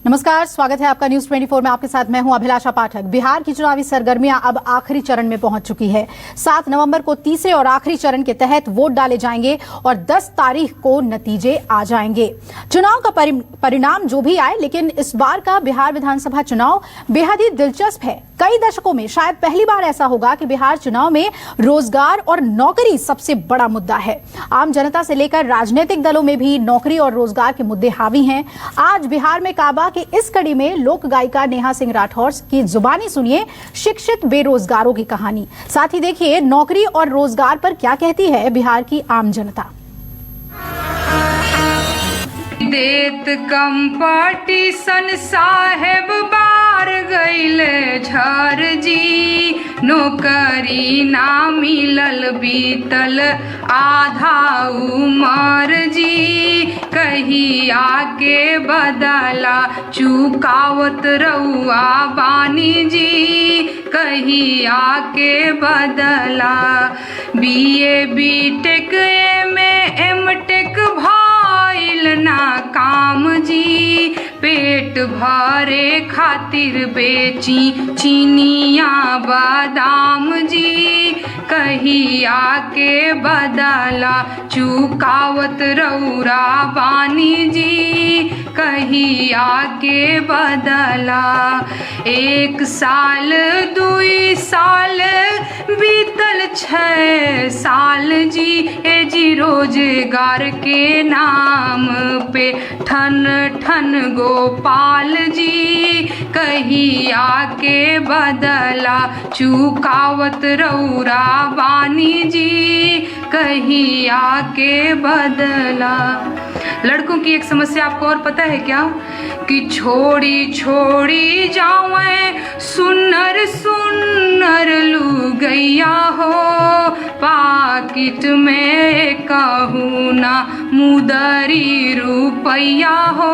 नमस्कार, स्वागत है आपका न्यूज 24 में। आपके साथ मैं हूं अभिलाषा पाठक। बिहार की चुनावी सरगर्मियां अब आखिरी चरण में पहुंच चुकी है। 7 नवंबर को तीसरे और आखिरी चरण के तहत वोट डाले जाएंगे और 10 तारीख को नतीजे आ जाएंगे। चुनाव का परिणाम जो भी आए, लेकिन इस बार का बिहार विधानसभा चुनाव बेहद ही दिलचस्प है। कई दशकों में शायद पहली बार ऐसा होगा कि बिहार चुनाव में रोजगार और नौकरी सबसे बड़ा मुद्दा है। आम जनता से लेकर राजनीतिक दलों में भी नौकरी और रोजगार के मुद्दे हावी हैं। आज बिहार में काबा कि इस कड़ी में लोक गायिका नेहा सिंह राठौर की जुबानी सुनिए शिक्षित बेरोजगारों की कहानी। साथ ही देखिए नौकरी और रोजगार पर क्या कहती है बिहार की आम जनता। देत कंपटीशन साहेब बार गईले झर जी, नौकरी ना मिलल बीतल आधा उमर जी, कहीं आके बदला चुकावत रउआ बानी जी, कहीं आके बदला। बीए बीटेक एमटेक भइल ना काम जी, पेट भरे खातिर बेची चीनिया बादाम जी, कहीं आके बदला चुकावत रउरा बानी जी, कहीं आके बदला। 1 साल 2 साल बीतल 6 साल जी, ए जी रोजगार के नाम पे ठन ठन गोपाल जी, कहीं आके बदला चुकावत रउरा बानी जी, कहीं आके बदला। लड़कों की एक समस्या आपको और पता है क्या? कि छोड़ी छोड़ी जावें सुन्नर सुन्नर लुगैया हो, पाकिट में कहूँ ना मुदरी रुपैया हो,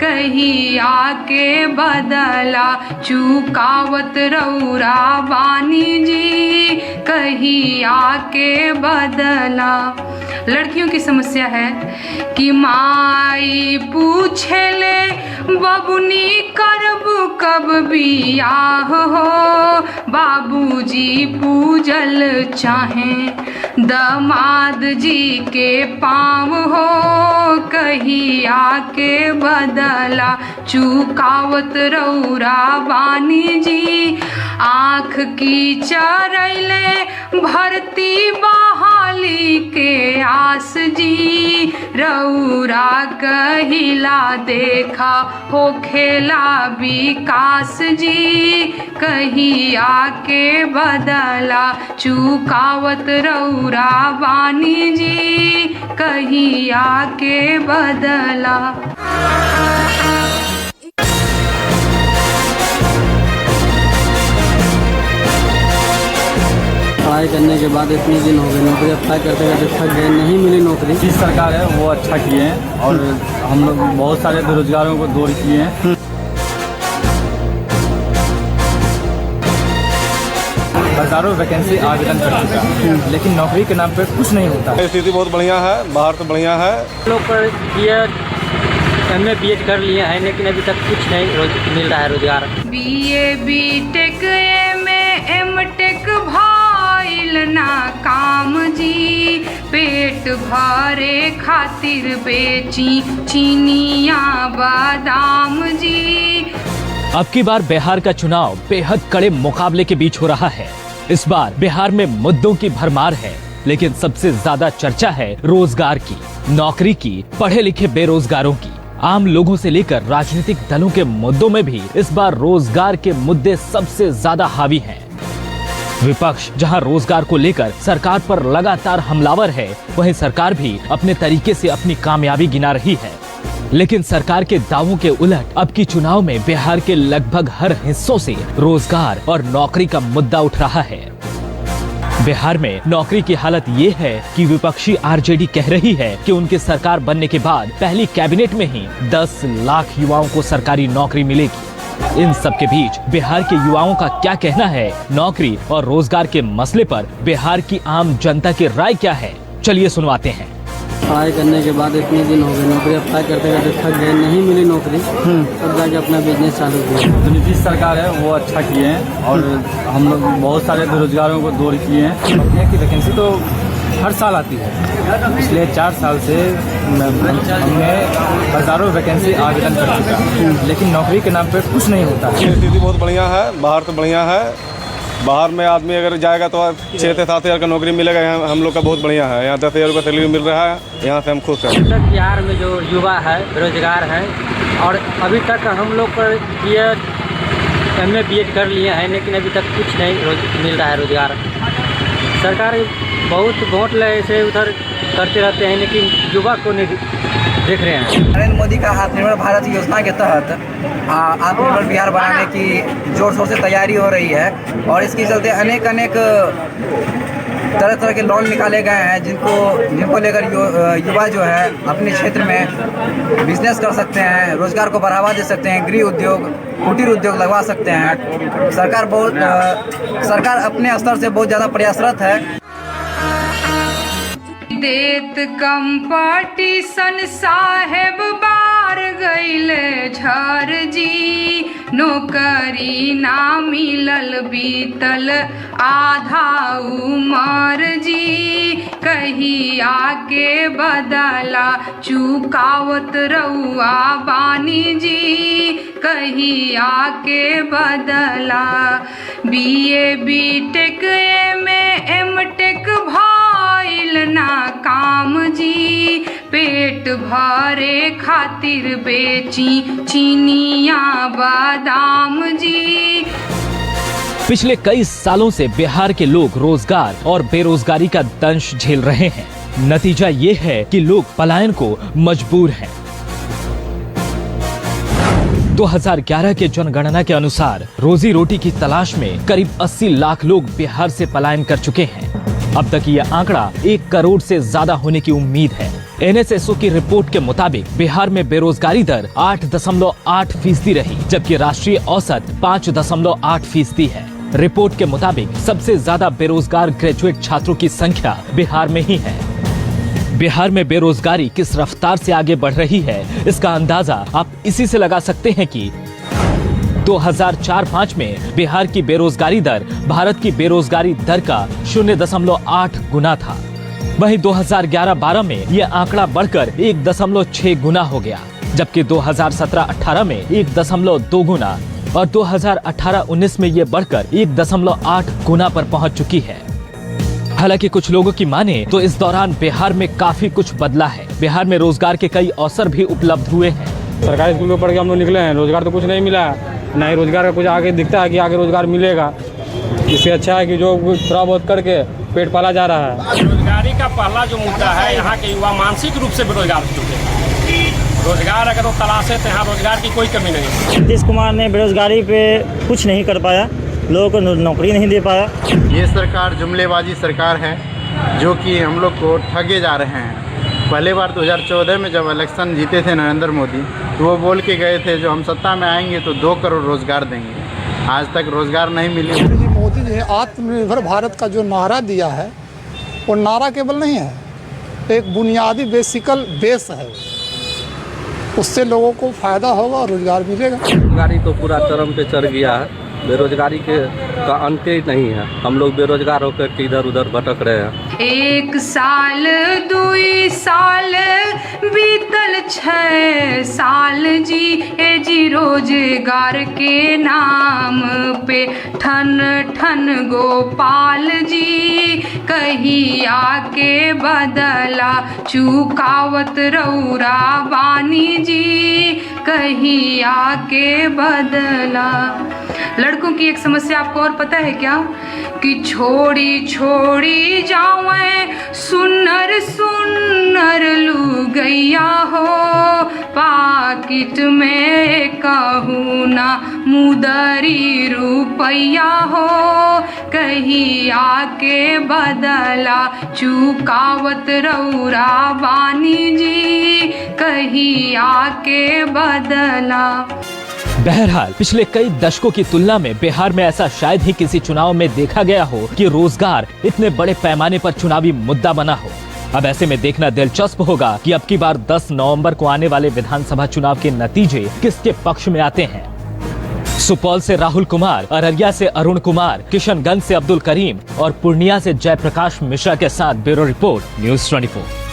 कहीं आके बदला चुकावत रउरा बानी जी, कहीं आके बदला। लड़कियों की समस्या है कि माई पूछेले बबुनी करब कब बियाह हो, बाबूजी पूजल चाहें दामाद जी के पाँव हो, कहीं आके बदला चुकावत रउरा बानी जी, आँख की चरैले भर्ती बहाली के आस जी, रउरा कहिला देखा हो खेला विकास जी, कहीं आके बदला चुकावत रउरा बानी जी, कहीं आके बदला। पढ़ाई करने के बाद इतने दिन हो गए, नौकरी अप्लाई करते करते थक गए, नहीं मिली नौकरी। जिस सरकार है वो अच्छा किए हैं और हम लोग बहुत सारे बेरोजगारों को दूर किए हैं। हजारों वैकेंसी आवेदन कर चुका है, लेकिन नौकरी के नाम पे कुछ नहीं होता। स्थिति बहुत बढ़िया है, बाहर तो बढ़िया है। लोग पर MA BEd कर लिए हैं, लेकिन अभी तक कुछ नहीं मिल रहा है रोजगार। BA BTech MA MTech भइल ना काम जी, पेट भरे खातिर बेची चीनिया बादाम जी। अब की बार बिहार का चुनाव बेहद कड़े मुकाबले के बीच हो रहा है। इस बार बिहार में मुद्दों की भरमार है, लेकिन सबसे ज्यादा चर्चा है रोजगार की, नौकरी की, पढ़े लिखे बेरोजगारों की। आम लोगों से लेकर राजनीतिक दलों के मुद्दों में भी इस बार रोजगार के मुद्दे सबसे ज्यादा हावी हैं। विपक्ष जहां रोजगार को लेकर सरकार पर लगातार हमलावर है, वहीं सरकार भी अपने तरीके से अपनी कामयाबी गिना रही है। लेकिन सरकार के दावों के उलट अब की चुनाव में बिहार के लगभग हर हिस्सों से रोजगार और नौकरी का मुद्दा उठ रहा है। बिहार में नौकरी की हालत ये है कि विपक्षी आरजेडी कह रही है कि उनकी सरकार बनने के बाद पहली कैबिनेट में ही 10 लाख युवाओं को सरकारी नौकरी मिलेगी। इन सब के बीच बिहार के युवाओं का क्या कहना है, नौकरी और रोजगार के मसले पर बिहार की आम जनता की राय क्या है, चलिए सुनवाते हैं। पढ़ाई करने के बाद इतने दिन हो गए, नौकरी अप्लाई करते करते थक गए, नहीं मिली नौकरी, तब जाके अपना बिजनेस चालू किया। जो नीतीश सरकार है वो अच्छा किए हैं और हम लोग बहुत सारे बेरोजगारों को दूर किए हैं। नौकरी की वैकेंसी तो हर साल आती है। पिछले 4 साल से हमने हज़ारों वैकेंसी आवेदन कर चुका है, लेकिन नौकरी के नाम पे कुछ नहीं होता है। स्थिति बहुत बढ़िया है, बाहर तो बढ़िया है। बाहर में आदमी अगर जाएगा तो 6 से 7 हज़ार का नौकरी मिलेगा। यहाँ हम लोग का बहुत बढ़िया है, यहाँ 10 हज़ार का सैलरी मिल रहा है, यहाँ से हम खुश हैं। अभी तक बिहार में जो युवा है बेरोजगार है, और अभी तक हम लोग पर MA BEd कर लिए हैं, लेकिन अभी तक कुछ नहीं मिल रहा है रोजगार। सरकार बहुत वोट ऐसे उधर करते रहते हैं, लेकिन युवा को नहीं देख रहे हैं। नरेंद्र मोदी का आत्मनिर्भर भारत योजना के तहत आत्मनिर्भर बिहार बनाने की जोर शोर से तैयारी हो रही है, और इसके चलते अनेक तरह के लोन निकाले गए हैं, जिनको लेकर युवा जो है अपने क्षेत्र में बिजनेस कर सकते हैं, रोजगार को बढ़ावा दे सकते हैं, गृह उद्योग, कुटीर उद्योग लगवा सकते हैं। सरकार अपने स्तर से बहुत ज़्यादा प्रयासरत है। देत कंपटीशन साहेब बार गईले झर जी, नौकरी ना मिलल बीतल आधा उमर जी, कहीं आके बदला चुकावत रहुआ बानी जी, कहीं आके बदला। BA BTech MA MTech भाइल ना काम जी, पेट भरे खातिर बेची चीनिया बादाम जी। पिछले कई सालों से बिहार के लोग रोजगार और बेरोजगारी का दंश झेल रहे हैं। नतीजा ये है कि लोग पलायन को मजबूर हैं। 2011 के जनगणना के अनुसार रोजी रोटी की तलाश में करीब 80 लाख लोग बिहार से पलायन कर चुके हैं। अब तक ये आंकड़ा 1 करोड़ से ज्यादा होने की उम्मीद है। NSSO की रिपोर्ट के मुताबिक बिहार में बेरोजगारी दर 8.8% रही, जबकि राष्ट्रीय औसत 5.8% है। रिपोर्ट के मुताबिक सबसे ज्यादा बेरोजगार ग्रेजुएट छात्रों की संख्या बिहार में ही है। बिहार में बेरोजगारी किस रफ्तार से आगे बढ़ रही है, इसका अंदाजा आप इसी से लगा सकते हैं कि 2004-05 में बिहार की बेरोजगारी दर भारत की बेरोजगारी दर का 0.8 गुना था। वहीं 2011-12 में यह आंकड़ा बढ़कर 1.6 गुना हो गया, जबकि 2017-18 में 1.2 गुना और 2018-19 में यह बढ़कर 1.8 गुना पर पहुंच चुकी है। हालांकि कुछ लोगों की माने तो इस दौरान बिहार में काफी कुछ बदला है। बिहार में रोजगार के कई अवसर भी उपलब्ध हुए हैं। सरकारी स्कूल में पढ़ के हम लोग निकले हैं, रोजगार तो कुछ नहीं मिला, ना ही रोजगार का कुछ आगे दिखता है कि आगे रोजगार मिलेगा। इससे अच्छा है कि जो थोड़ा बहुत करके पेट पाला जा रहा है। बेरोजगारी का पहला जो मुद्दा है, यहाँ के युवा मानसिक रूप से बेरोजगार हो चुके हैं। रोजगार अगर वो तलाशे तो यहाँ रोजगार की कोई कमी नहीं। नीतीश कुमार ने बेरोजगारी पे कुछ नहीं कर पाया, लोगों को नौकरी नहीं दे पाया। ये सरकार जुमलेबाजी सरकार है, जो कि हम लोग को ठगे जा रहे हैं। पहले बार 2014 में जब इलेक्शन जीते थे नरेंद्र मोदी, तो वो बोल के गए थे जो हम सत्ता में आएंगे तो 2 करोड़ रोजगार देंगे। आज तक रोजगार नहीं मिले। मोदी जी आत्मनिर्भर भारत का जो नारा दिया है, वो नारा केवल नहीं है, एक बुनियादी बेस है। उससे लोगों को फायदा होगा और रोजगार मिलेगा। बेरोजगारी तो पूरा चरम पे चढ़ गया है। बेरोजगारी का अंत ही नहीं है। हम लोग बेरोजगार होकर के इधर उधर भटक रहे हैं। 1 साल 2 साल बीतल 6 साल जी, ए जी रोजगार के नाम पे ठन ठन गोपाल जी, कहीं आके बदला चुकावत रौरा बानी जी, कहीं आके बदला। लड़कों की एक समस्या आपको और पता है क्या, कि छोड़ी छोड़ी जावें सुनर सुनर लुगैया हो, पाकिट में कहूँ ना मुदरी रुपैया हो, कहीं आके बदला चुकावत रौरा बानी जी, कहीं आके बदला। बहरहाल पिछले कई दशकों की तुलना में बिहार में ऐसा शायद ही किसी चुनाव में देखा गया हो कि रोजगार इतने बड़े पैमाने पर चुनावी मुद्दा बना हो। अब ऐसे में देखना दिलचस्प होगा कि अब की बार 10 नवंबर को आने वाले विधानसभा चुनाव के नतीजे किसके पक्ष में आते हैं। सुपौल से राहुल कुमार, अररिया से अरुण कुमार, किशनगंज से अब्दुल करीम और पूर्णिया से जयप्रकाश मिश्रा के साथ ब्यूरो रिपोर्ट, न्यूज़ 24।